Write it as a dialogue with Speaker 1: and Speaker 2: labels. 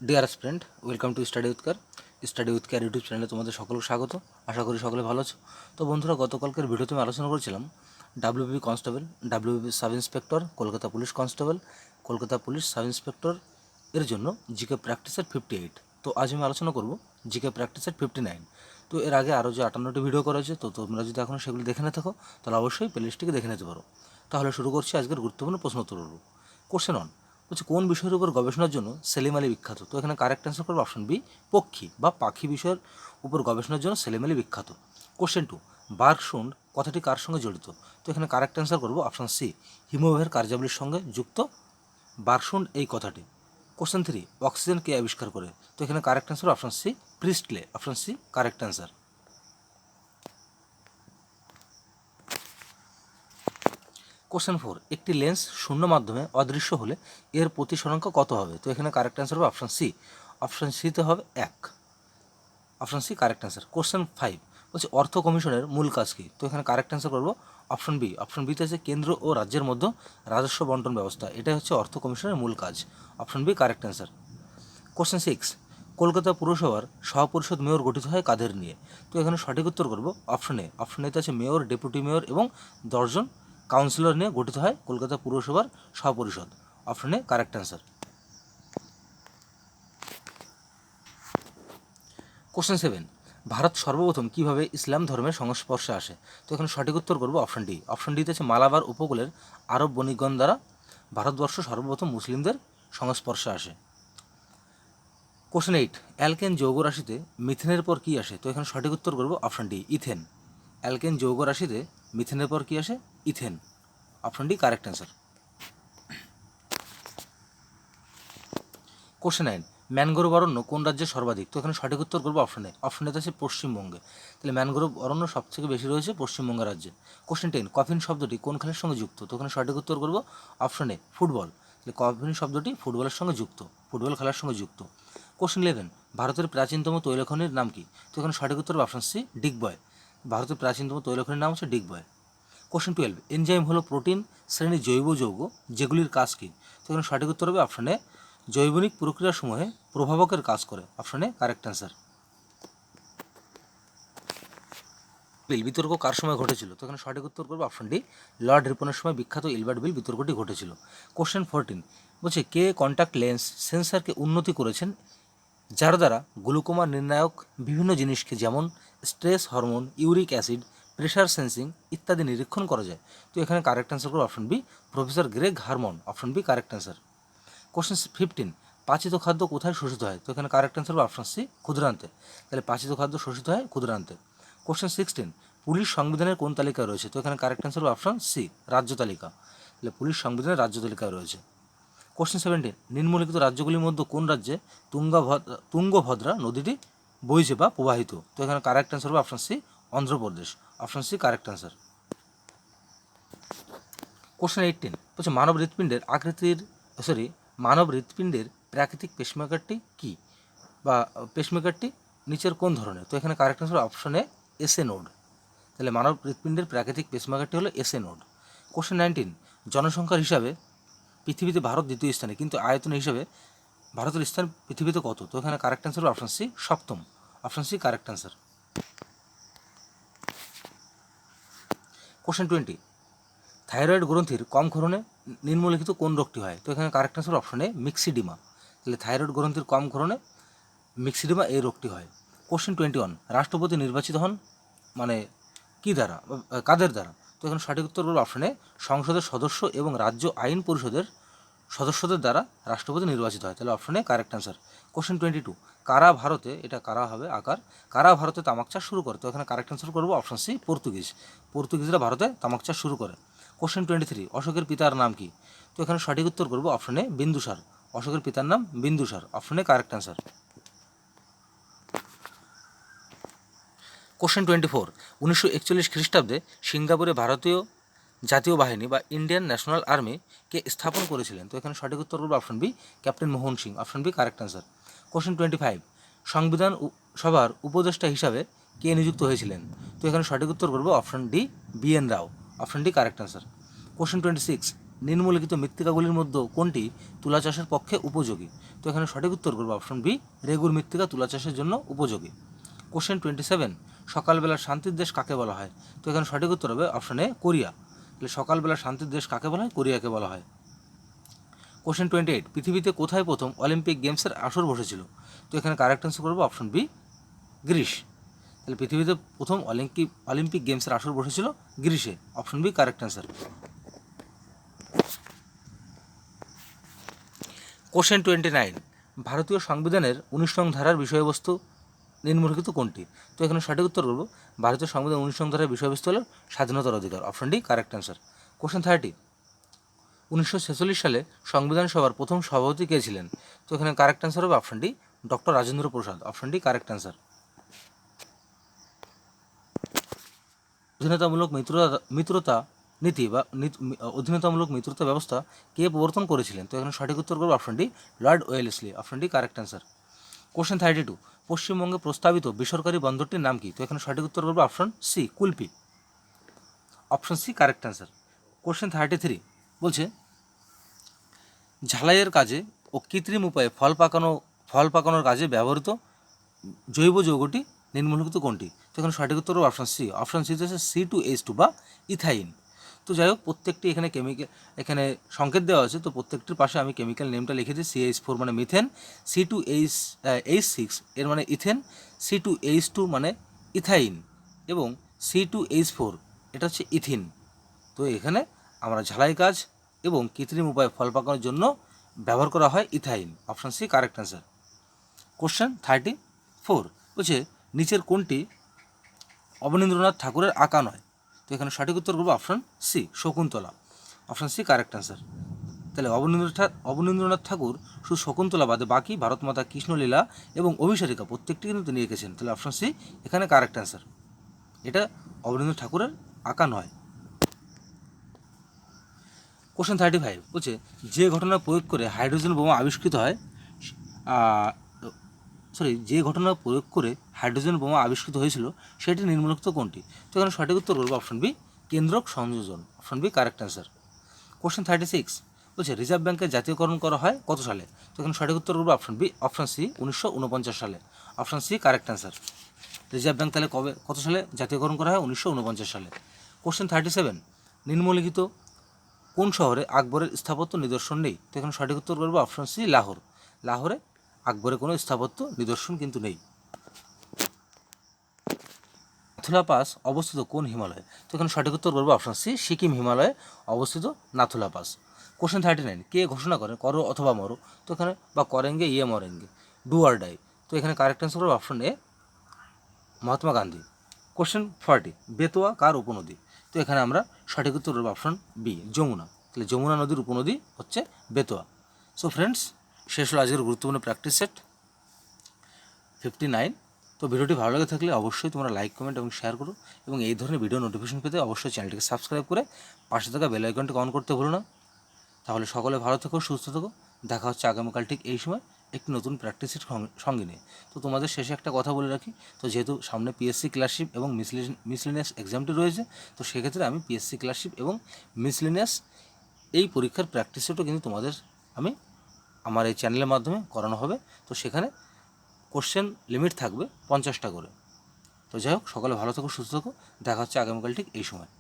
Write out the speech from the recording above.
Speaker 1: Dear student, welcome to study with care YouTube চ্যানেলে তোমাদের সকলকে স্বাগত। আশা করি সকলে ভালো আছো। তো বন্ধুরা, গতকালকের ভিডিওতে আমি আলোচনা করেছিলাম WB constable, WB sub inspector, Kolkata police constable, Kolkata police sub inspector এর জন্য জিকে প্র্যাকটিসের 58। তো আজ আমি আলোচনা করব জিকে প্র্যাকটিসের 59। তো এর আগে আরও যে 58টি ভিডিও করা হয়েছে, তো তোমরা যদি এখনও সেগুলো দেখে না থাকো তাহলে অবশ্যই প্লেলিস্টটিকে দেখে নিতে পারো। তাহলে শুরু করছি আজকের গুরুত্বপূর্ণ প্রশ্ন উত্তর। কোশ্চেন অন বলছে, কোন বিষয়ের উপর গবেষণার জন্য সেলিম আলী বিখ্যাত? তো এখানে কারেক্ট অ্যান্সার করবে অপশন বি, পক্ষী বা পাখি বিষয়ের উপর গবেষণার জন্য সেলিম আলী বিখ্যাত। কোশ্চেন টু, বার্গসুন্ড কথাটি কার সঙ্গে জড়িত? তো এখানে কারেক্ট অ্যান্সার করবো অপশন সি, হিমবাহের কার্যাবলীর সঙ্গে যুক্ত বার্গসুন্ড এই কথাটি। কোশ্চেন থ্রি, অক্সিজেন কে আবিষ্কার করে? তো এখানে correct answer option C, Priestley. Option C correct answer. Question four, একটি লেন্স শূন্য মাধ্যমে অদৃশ্য হলে এর প্রতিসরাঙ্ক কত হবে? তো এখানে কারেক্ট অ্যান্সার হবে অপশন সি, অপশন সিতে হবে 1। Option C correct answer. Question five বলছে, অর্থ কমিশনের মূল কাজ কী? তো এখানে কারেক্ট অ্যান্সার করবো অপশন বি। অপশন বিতে আছে কেন্দ্র ও রাজ্যের মধ্যে রাজস্ব বন্টন ব্যবস্থা, এটাই হচ্ছে অর্থ কমিশনের মূল কাজ। Option B correct answer. Question six, Kolkata পুরসভার সহপরিষদ মেয়র গঠিত হয় কাদের নিয়ে? তো এখানে সঠিক উত্তর করবো অপশন এ। অপশন এতে আছে মেয়র, ডেপুটি মেয়র এবং 10জন কাউন্সিলর নিয়ে গঠিত হয় কলকাতা পুরসভার সহপরিষদ। Option A correct answer. Question seven, Bharat সর্বপ্রথম কীভাবে ইসলাম ধর্মের সংস্পর্শে আসে? তো এখানে সঠিক উত্তর করবো অপশন ডি। অপশন ডিতে আছে মালাবার উপকূলের আরব বণিকগণ দ্বারা ভারতবর্ষ সর্বপ্রথম মুসলিমদের সংস্পর্শে আসে। কোশ্চেন এইট, অ্যালকেন যৌগ রাশিতে মিথেনের পর কী আসে? তো এখানে সঠিক উত্তর করবো অপশন ডি, ইথেন। অ্যালকেন যৌগ রাশিতে মিথেনের পর কী আসে? Ethane. Option D correct answer. Question nine, mangrove অরণ্য কোন রাজ্যে সর্বাধিক? তো এখানে সঠিক উত্তর করবো অপশন এ। অপশন এতে আছে পশ্চিমবঙ্গে। তাহলে ম্যানগ্রোভ অরণ্য সবথেকে বেশি রয়েছে পশ্চিমবঙ্গ রাজ্যে। কোশ্চেন টেন, কফিন শব্দটি কোন খেলার সঙ্গে যুক্ত? তো এখানে সঠিক উত্তর করবো অপশন এ, ফুটবল। তাহলে কফিন শব্দটি ফুটবলের সঙ্গে যুক্ত, ফুটবল খেলার সঙ্গে যুক্ত। কোশ্চেন ইলেভেন, ভারতের প্রাচীনতম তৈলখনির নাম কি? তো এখানে সঠিক উত্তর অপশন সি, ডিগবয়। ভারতের প্রাচীনতম তৈলখনির নাম হচ্ছে ডিগবয়। কোশ্চেন টুয়েলভ, এনজাইম হলো প্রোটিন শ্রেণীর জৈব যৌগ যেগুলির কাজ কী? তো এখানে সঠিক উত্তর হবে অপশন এ, জৈবনিক প্রক্রিয়াসমূহে প্রভাবকের কাজ করে। Option A correct answer. Bill বিতর্ক কার সময় ঘটেছিল? তো এখানে সঠিক উত্তর করবো অপশন ডি, লর্ড রিপনের সময় বিখ্যাত ইলবার্ট বিল বিতর্কটি ঘটেছিল। কোশ্চেন 14 বলছে, কে কন্ট্যাক্ট লেন্স সেন্সারকে উন্নতি করেছেন যার দ্বারা গ্লুকোমা নির্ণায়ক বিভিন্ন জিনিসকে যেমন stress hormone, uric acid, pressure sensing ইত্যাদি নিরীক্ষণ করা যায়? তো এখানে কারেক্ট অ্যান্সার করবো option B, professor Greg Harmon. Option B correct answer. Question 15, পাচিত খাদ্য কোথায় শোষিত হয়? তো এখানে কারেক্ট অ্যান্সার হবে অপশন সি, ক্ষুদ্রান্তে। তাহলে পাচিত খাদ্য শোষিত হয় ক্ষুদ্রান্তে। কোশ্চেন 16, পুলিশ সংবিধানের কোন তালিকায় রয়েছে? তো এখানে কারেক্ট অ্যান্সার হবে অপশন সি, রাজ্য তালিকা। তাহলে পুলিশ সংবিধানের রাজ্য তালিকায় রয়েছে। কোশ্চেন 17, নিম্নলিখিত রাজ্যগুলির মধ্যে কোন রাজ্যে তুঙ্গভদ্রা নদীটি বইছে বা প্রবাহিত? তো এখানে কারেক্ট অ্যান্সার হবে option C, Andhra Pradesh. Option C correct answer. Question 18 বলছে, মানব হৃৎপিণ্ডের প্রাকৃতিক পেসমেকারটি কী, বা পেসমেকারটি নিচের কোন ধরনের? তো এখানে কারেক্ট অ্যান্সার অপশন এ, এসএ নোড। তাহলে মানব হৃৎপিণ্ডের প্রাকৃতিক পেসমেকারটি হলো এসএ নোড। কোশ্চেন 19, জনসংখ্যার হিসাবে পৃথিবীতে ভারত দ্বিতীয় স্থানে, কিন্তু আয়তন হিসাবে ভারতের স্থান পৃথিবীতে কত? তো এখানে কারেক্ট অ্যান্সার অপশন সি, সপ্তম। Option C correct answer. Question 20, thyroid গ্রন্থির কম ক্ষরণে নিম্নলিখিত কোন রোগটি হয়? তো এখানে correct answer option A, myxoedema. তাহলে থাইরয়েড গ্রন্থির কম ক্ষরণে মিক্সিডিমা এই রোগটি হয়। কোশ্চেন 21, রাষ্ট্রপতি নির্বাচিত হন মানে কী দ্বারা, কাদের দ্বারা? তো এখানে সঠিক উত্তর হলো অপশন এ, সংসদের সদস্য এবং রাজ্য আইন পরিষদের সদস্যদের দ্বারা রাষ্ট্রপতি নির্বাচিত হয়। তাহলে option A correct answer. Question 22, কারা ভারতে, এটা কারা হবে আকার, কারা ভারতে তামাক চাষ শুরু করে? তো এখানে কারেক্ট অ্যান্সার করবো অপশন সি, পর্তুগিজ। পর্তুগিজরা ভারতে তামাক চাষ শুরু করে। কোশ্চেন 23, অশোকের পিতার নাম কি? তো এখানে সঠিক উত্তর করবো অপশন এ, বিন্দুসার। অশোকের পিতার নাম Bindusara. Option A correct answer. Question 24, 1941 খ্রিস্টাব্দে সিঙ্গাপুরে ভারতীয় জাতীয় বাহিনী বা ইন্ডিয়ান ন্যাশনাল আর্মিকে স্থাপন করেছিলেন? তো এখানে সঠিক উত্তর করবো option B, captain Mohan Singh. Option B correct answer. Question 25, সংবিধান সভার উপদেষ্টা হিসাবে কে নিযুক্ত হয়েছিলেন? তো এখানে সঠিক উত্তর করবো option D, B N Rao. Option D correct answer. Question 26, নিম্নলিখিত মৃত্তিকাগুলির মধ্যে কোনটি তুলা চাষের পক্ষে উপযোগী? তো এখানে সঠিক উত্তর করবো অপশন বি, রেগুর মৃত্তিকা তুলা চাষের জন্য উপযোগী। কোশ্চেন 27, সকালবেলার শান্তির দেশ কাকে বলা হয়? তো এখানে সঠিক উত্তর হবে অপশন এ, কোরিয়া। তাহলে সকালবেলার শান্তির দেশ কাকে বলা হয়? কোরিয়াকে বলা হয়। কোশ্চেন 28, পৃথিবীতে কোথায় প্রথম অলিম্পিক গেমসের আসর বসেছিল? তো এখানে কারেক্ট অ্যান্সার করবো অপশন বি, গ্রিস। তাহলে পৃথিবীতে প্রথম অলিম্পিক গেমসের আসর বসেছিল গ্রিসে, option B correct answer. Question 29, ভারতীয় সংবিধানের 19 নং ধারার বিষয়বস্তু নিম্নলিখিত কোনটি? তো এখানে সঠিক উত্তর করব ভারতীয় সংবিধান 19 নং ধারার বিষয়বস্তু হল স্বাধীনতার অধিকার, option D correct answer. Question 30, 1946 সালে সংবিধান সভার প্রথম সভাপতি কে ছিলেন? তো এখানে কারেক্ট অ্যান্সার হবে option D, doctor Rajendra Prasad, option D correct answer. অধীনতামূলক মিত্রতা নীতি বা অধীনতামূলক মিত্রতা ব্যবস্থা কে প্রবর্তন করেছিলেন? তো এখানে সঠিক উত্তর করবো option D, Lord Wellesley, option D correct answer. Question 32, পশ্চিমবঙ্গে প্রস্তাবিত বেসরকারি বন্দরটির নাম কি? তো এখানে সঠিক উত্তর করবো option C, kulfi, option C correct answer. Question 33 বলছে ঝালাইয়ের কাজে ও কৃত্রিম উপায়ে ফল পাকানোর কাজে ব্যবহৃত জৈব যৌগটি নিম্নলিখিত কোনটি? তো এখানে সঠিক উত্তর অপশন সি, অপশন সি হচ্ছে C2H2 বা ইথাইন। তো যাই হোক, প্রত্যেকটি এখানে এখানে সংকেত দেওয়া আছে, তো প্রত্যেকটির পাশে আমি কেমিক্যাল নেমটা লিখে দিই। CH4 মানে মিথেন, C2H6 এর মানে ইথেন, C2H2 মানে ইথাইন এবং C2H4 এটা হচ্ছে ইথিন। তো এখানে আমরা ঝালাই কাজ এবং কৃত্রিম উপায়ে ফল পাকানোর জন্য ব্যবহার করা হয় ethyne, option C correct answer. Question 34 বলছে নিচের কোনটি অবনীন্দ্রনাথ ঠাকুরের আঁকা নয়? তো এখানে সঠিক উত্তর করবো option C, Shakuntala, option C correct answer. তাহলে অবনীন্দ্রনাথ ঠাকুর শুধু শকুন্তলা বাদে বাকি ভারতমাতা, কৃষ্ণলীলা এবং অভিসারিকা প্রত্যেকটি কিন্তু তিনি এঁকেছেন। তাহলে অপশন সি এখানে কারেক্ট অ্যান্সার, এটা অবনীন্দ্রনাথ ঠাকুরের আঁকা নয়। কোশ্চেন 35 বলছে যে ঘটনা প্রয়োগ করে হাইড্রোজেন বোমা আবিষ্কৃত হয় যে ঘটনা প্রয়োগ করে হাইড্রোজেন বোমা আবিষ্কৃত হয়েছিল সেটি নিম্নলিখিত কোনটি? তো এখানে সঠিক উত্তর করবো অপশন বি, কেন্দ্রক সংযোজন, option B correct answer. Question 36 বলছে রিজার্ভ ব্যাংকের জাতীয়করণ করা হয় কত সালে? তো এখানে সঠিক উত্তর করবো অপশন বি, অপশন সি 1949 সালে, option C correct answer. Reserve bank তাহলে কত সালে জাতীয়করণ করা হয়? 1949 সালে। কোশ্চেন 37, নিম্নলিখিত কোন শহরে আকবরের স্থাপত্য নিদর্শন নেই? তো এখানে সঠিক উত্তর করবো অপশন সি, লাহোর। লাহোরে আকবরের কোনো স্থাপত্য নিদর্শন কিন্তু নেই। নাথুলা পাস অবস্থিত কোন হিমালয়ে? তো এখানে সঠিক উত্তর করবো অপশন সি, সিকিম হিমালয়ে অবস্থিত নাথুলা পাস। কোশ্চেন 39, কে ঘোষণা করে করো অথবা মরো? তো এখানে বা করেঙ্গে ইয়ে মরেঙ্গে, ডু অর ডাই। তো এখানে কারেক্ট অ্যান্সার হবে option A, Mahatma Gandhi. Question 40, Betwa কার উপনদী? তো এখানে আমরা সঠিক উত্তর করবো অপশন বি, যমুনা। তাহলে যমুনা নদীর উপনদী হচ্ছে বেতোয়া। সো ফ্রেন্ডস, শেষ হলো আজকের গুরুত্বপূর্ণ প্র্যাকটিস সেট 59। তো ভিডিওটি ভালো লাগে থাকলে অবশ্যই তোমরা লাইক, কমেন্ট এবং শেয়ার করো এবং এই ধরনের ভিডিও নোটিফিকেশন পেতে অবশ্যই চ্যানেলটিকে সাবস্ক্রাইব করে পাশে থাকা বেল আইকনটি অন করতে ভুলো না। তাহলে সকলে ভালো থেকো, সুস্থ থেকো। দেখা হচ্ছে আগামীকাল ঠিক এই সময় একটি নতুন প্র্যাকটিস সেট সঙ্গে নিয়ে। তো তোমাদের শেষে একটা কথা বলে রাখি, তো যেহেতু সামনে পিএসসি ক্লাসশিপ এবং মিসলিনিয়াস এক্সামটি রয়েছে, তো সেক্ষেত্রে আমি পিএসসি ক্লাসশিপ এবং মিসলিনিয়াস এই পরীক্ষার প্র্যাকটিস সেটও কিন্তু তোমাদের আমার এই চ্যানেলের মাধ্যমে করানো হবে। তো সেখানে কোশ্চেন লিমিট থাকবে 50টা করে। তো যাই হোক, সকলে ভালো থাকো, সুস্থ থাকো। দেখা হচ্ছে আগামীকাল ঠিক এই সময়।